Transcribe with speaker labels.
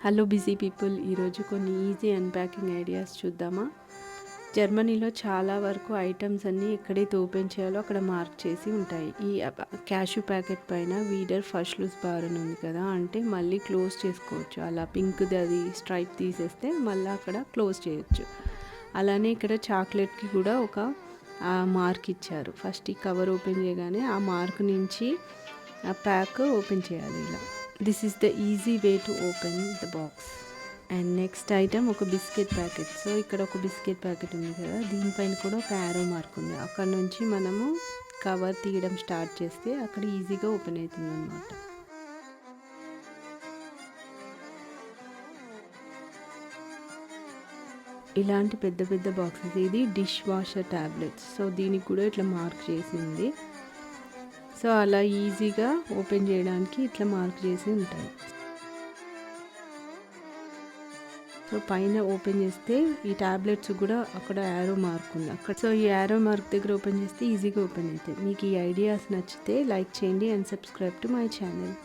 Speaker 1: Hello busy people, ఈరోజు కొన్ని easy unpacking ideas చూద్దామా. జర్మనీలో చాలా వరకు ఐటమ్స్ అన్నీ ఎక్కడైతే ఓపెన్ చేయాలో అక్కడ మార్క్ చేసి ఉంటాయి. ఈ క్యాషు ప్యాకెట్ పైన వీడర్ ఫస్ట్ లూస్ బార్ అని ఉంది కదా, అంటే మళ్ళీ క్లోజ్ చేసుకోవచ్చు. అలా పింక్ది అది స్ట్రైప్ తీసేస్తే మళ్ళీ అక్కడ క్లోజ్ చేయొచ్చు. అలానే ఇక్కడ చాక్లెట్కి కూడా ఒక మార్క్ ఇచ్చారు. ఫస్ట్ ఈ కవర్ ఓపెన్ చేయగానే ఆ మార్క్ నుంచి ఆ ప్యాక్ ఓపెన్ చేయాలి. ఇలా this is the easy way to open the box. And next item ఒక బిస్కెట్ ప్యాకెట్. సో ఇక్కడ ఒక బిస్కెట్ ప్యాకెట్ ఉంది కదా, దీనిపైన కూడా ఒక యారో మార్క్ ఉంది. అక్కడ నుంచి మనము కవర్ తీయడం స్టార్ట్ చేస్తే అక్కడ ఈజీగా ఓపెన్ అవుతుంది అన్నమాట. ఇలాంటి పెద్ద పెద్ద బాక్సెస్, ఇది డిష్ వాషర్ ట్యాబ్లెట్స్. సో దీనికి కూడా ఇట్లా మార్క్ చేసింది. సో అలా ఈజీగా ఓపెన్ చేయడానికి ఇట్లా మార్క్ చేసి ఉంటాయి. సో పైన ఓపెన్ చేస్తే ఈ ట్యాబ్లెట్స్ కూడా అక్కడ యారో మార్క్ ఉంది అక్కడ. సో ఈ యారో మార్క్ దగ్గర ఓపెన్ చేస్తే ఈజీగా ఓపెన్ అవుతాయి. మీకు ఈ ఐడియాస్ నచ్చితే లైక్ చేయండి and subscribe to my channel.